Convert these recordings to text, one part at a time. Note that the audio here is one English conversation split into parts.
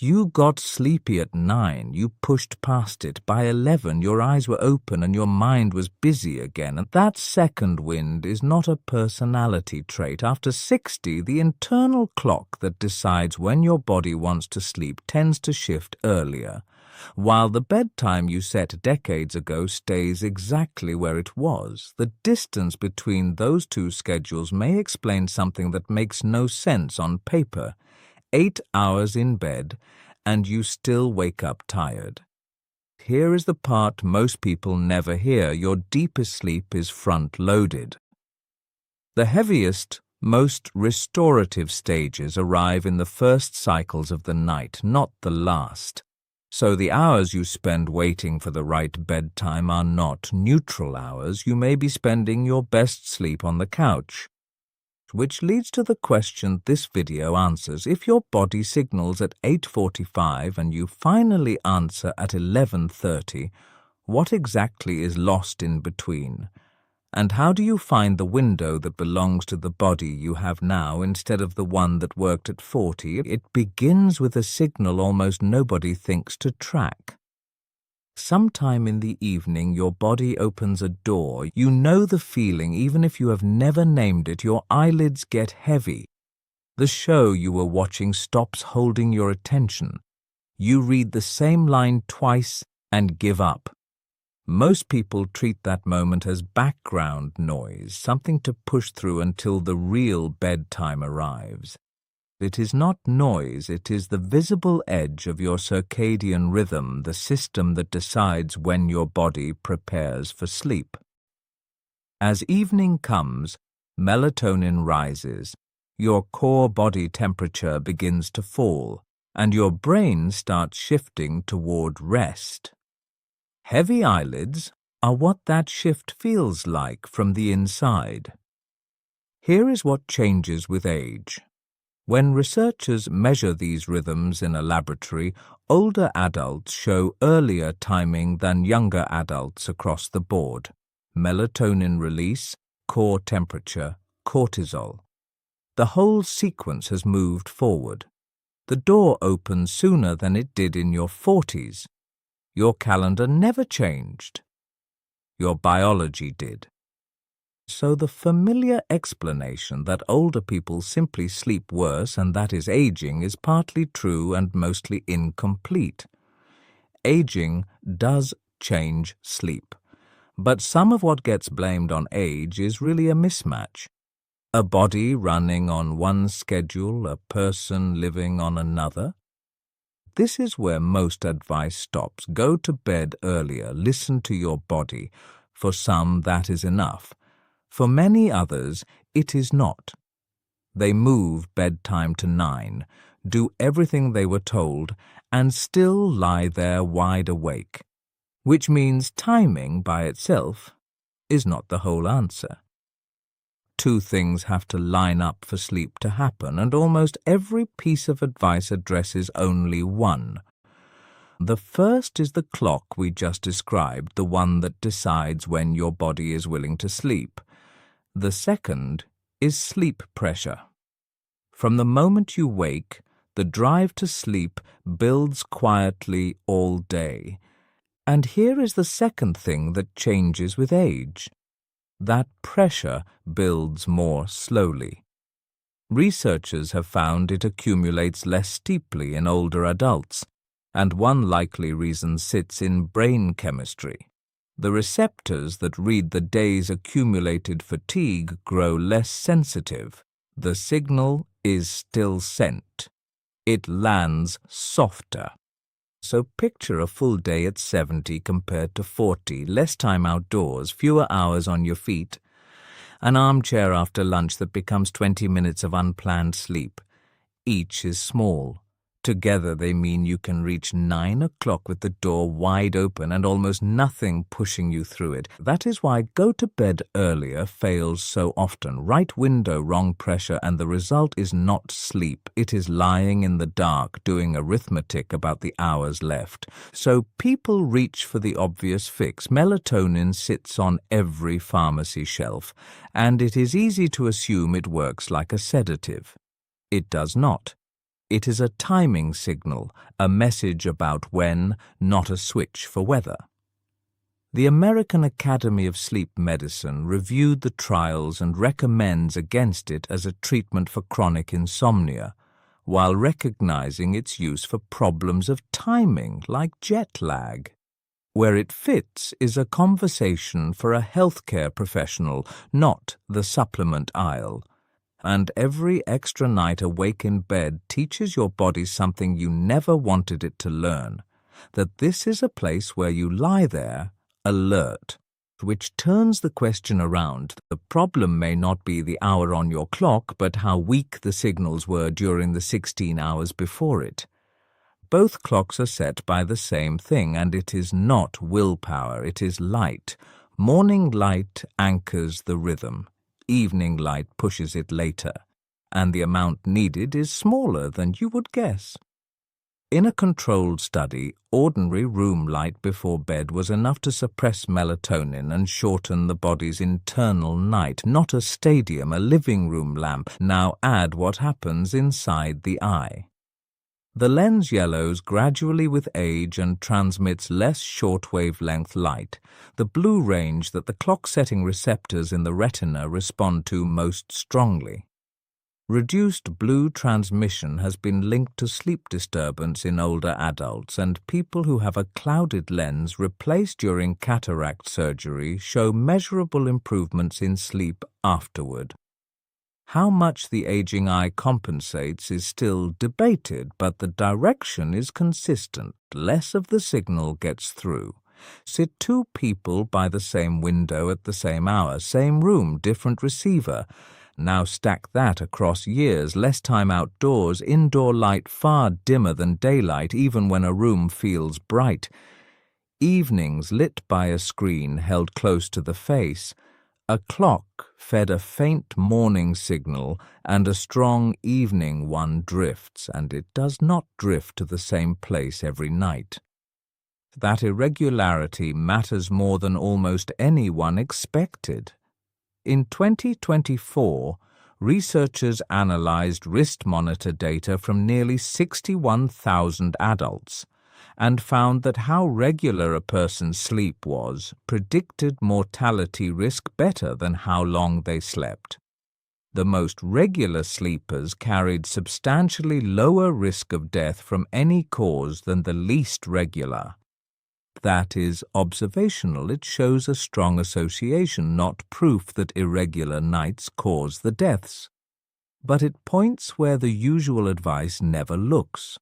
You got sleepy at 9, you pushed past it. By 11, your eyes were open and your mind was busy again. And that second wind is not a personality trait. After 60, the internal clock that decides when your body wants to sleep tends to shift earlier, while the bedtime you set decades ago stays exactly where it was. The distance between those two schedules may explain something that makes no sense on paper. 8 hours in bed, and you still wake up tired. Here is the part most people never hear. Your deepest sleep is front-loaded. The heaviest, most restorative stages arrive in the first cycles of the night, not the last. So the hours you spend waiting for the right bedtime are not neutral hours. You may be spending your best sleep on the couch. Which leads to the question this video answers. If your body signals at 8:45 and you finally answer at 11:30, what exactly is lost in between? And how do you find the window that belongs to the body you have now instead of the one that worked at 40? It begins with a signal almost nobody thinks to track. Sometime in the evening, your body opens a door. You know the feeling even if you have never named it. Your eyelids get heavy. The show you were watching stops holding your attention. You read the same line twice and give up. Most people treat that moment as background noise, something to push through until the real bedtime arrives. It is not noise, it is the visible edge of your circadian rhythm, the system that decides when your body prepares for sleep. As evening comes, melatonin rises, your core body temperature begins to fall, and your brain starts shifting toward rest. Heavy eyelids are what that shift feels like from the inside. Here is what changes with age. When researchers measure these rhythms in a laboratory, older adults show earlier timing than younger adults across the board. Melatonin release, core temperature, cortisol. The whole sequence has moved forward. The door opens sooner than it did in your 40s. Your calendar never changed. Your biology did. So the familiar explanation that older people simply sleep worse and that is aging is partly true and mostly incomplete. Aging does change sleep, but some of what gets blamed on age is really a mismatch. A body running on one schedule, a person living on another. This is where most advice stops. Go to bed earlier, listen to your body. For some, that is enough. For many others, it is not. They move bedtime to 9, do everything they were told, and still lie there wide awake, which means timing by itself is not the whole answer. Two things have to line up for sleep to happen, and almost every piece of advice addresses only one. The first is the clock we just described, the one that decides when your body is willing to sleep. The second is sleep pressure. From the moment you wake, the drive to sleep builds quietly all day. And here is the second thing that changes with age. That pressure builds more slowly. Researchers have found it accumulates less steeply in older adults, and one likely reason sits in brain chemistry. The receptors that read the day's accumulated fatigue grow less sensitive. The signal is still sent. It lands softer. So picture a full day at 70 compared to 40, less time outdoors, fewer hours on your feet, an armchair after lunch that becomes 20 minutes of unplanned sleep. Each is small. Together they mean you can reach 9 o'clock with the door wide open and almost nothing pushing you through it. That is why go to bed earlier fails so often. Right window, wrong pressure, and the result is not sleep. It is lying in the dark, doing arithmetic about the hours left. So people reach for the obvious fix. Melatonin sits on every pharmacy shelf, and it is easy to assume it works like a sedative. It does not. It is a timing signal, a message about when, not a switch for weather. The American Academy of Sleep Medicine reviewed the trials and recommends against it as a treatment for chronic insomnia, while recognizing its use for problems of timing like jet lag. Where it fits is a conversation for a healthcare professional, not the supplement aisle. And every extra night awake in bed teaches your body something you never wanted it to learn, that this is a place where you lie there, alert, which turns the question around. The problem may not be the hour on your clock, but how weak the signals were during the 16 hours before it. Both clocks are set by the same thing, and it is not willpower, it is light. Morning light anchors the rhythm. Evening light pushes it later, and the amount needed is smaller than you would guess. In a controlled study, ordinary room light before bed was enough to suppress melatonin and shorten the body's internal night, not a stadium, a living room lamp. Now add what happens inside the eye. The lens yellows gradually with age and transmits less short-wavelength light, the blue range that the clock-setting receptors in the retina respond to most strongly. Reduced blue transmission has been linked to sleep disturbance in older adults, and people who have a clouded lens replaced during cataract surgery show measurable improvements in sleep afterward. How much the aging eye compensates is still debated, but the direction is consistent. Less of the signal gets through. Sit two people by the same window at the same hour, same room, different receiver. Now stack that across years, less time outdoors, indoor light far dimmer than daylight, even when a room feels bright. Evenings lit by a screen held close to the face. A clock fed a faint morning signal, and a strong evening one drifts, and it does not drift to the same place every night. That irregularity matters more than almost anyone expected. In 2024, researchers analyzed wrist monitor data from nearly 61,000 adults, and found that how regular a person's sleep was predicted mortality risk better than how long they slept. The most regular sleepers carried substantially lower risk of death from any cause than the least regular. That is observational. It shows a strong association, not proof that irregular nights cause the deaths. But it points where the usual advice never looks.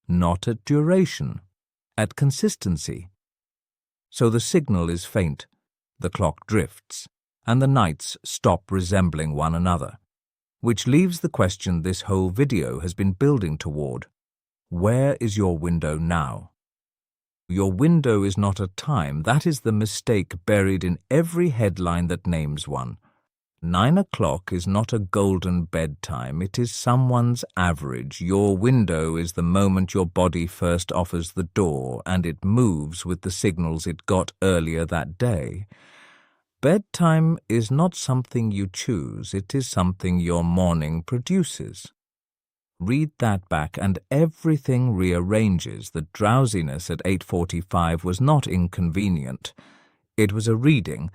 Not at duration, at consistency. So the signal is faint, the clock drifts, and the nights stop resembling one another, which leaves the question this whole video has been building toward. Where is your window now? Your window is not a time. That is the mistake buried in every headline that names one. 9 o'clock is not a golden bedtime, it is someone's average. Your window is the moment your body first offers the door, and it moves with the signals it got earlier that day. Bedtime is not something you choose, it is something your morning produces. Read that back and everything rearranges. The drowsiness at 8:45 was not inconvenient. It was a reading.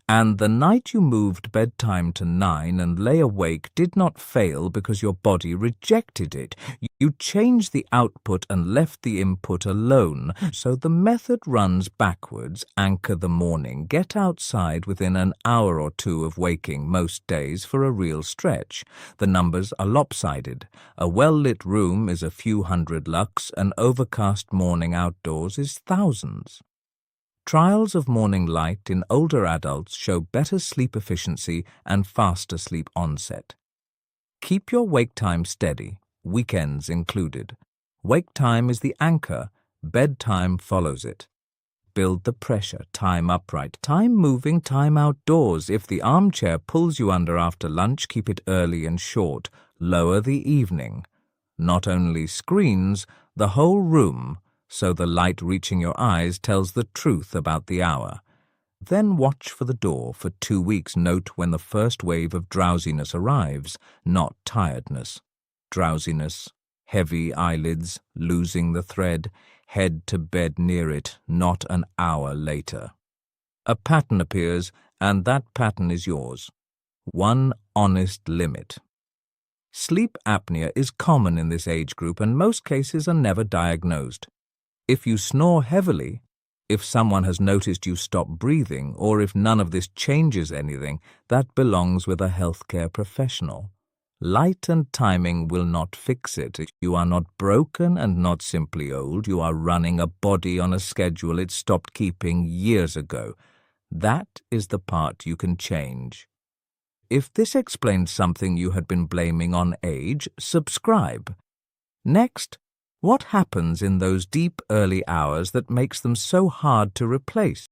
And the night you moved bedtime to 9 and lay awake did not fail because your body rejected it. You changed the output and left the input alone. So the method runs backwards. Anchor the morning. Get outside within an hour or two of waking most days for a real stretch. The numbers are lopsided. A well-lit room is a few hundred lux. An overcast morning outdoors is thousands. Trials of morning light in older adults show better sleep efficiency and faster sleep onset. Keep your wake time steady, weekends included. Wake time is the anchor, bedtime follows it. Build the pressure, time upright, time moving, time outdoors. If the armchair pulls you under after lunch, keep it early and short. Lower the evening. Not only screens, the whole room, so the light reaching your eyes tells the truth about the hour. Then watch for the door. For 2 weeks, note when the first wave of drowsiness arrives, not tiredness. Drowsiness, heavy eyelids, losing the thread, head to bed near it, not an hour later. A pattern appears, and that pattern is yours. One honest limit. Sleep apnea is common in this age group, and most cases are never diagnosed. If you snore heavily, if someone has noticed you stop breathing, or if none of this changes anything, that belongs with a healthcare professional. Light and timing will not fix it. You are not broken and not simply old. You are running a body on a schedule it stopped keeping years ago. That is the part you can change. If this explains something you had been blaming on age, subscribe. Next, what happens in those deep early hours that makes them so hard to replace?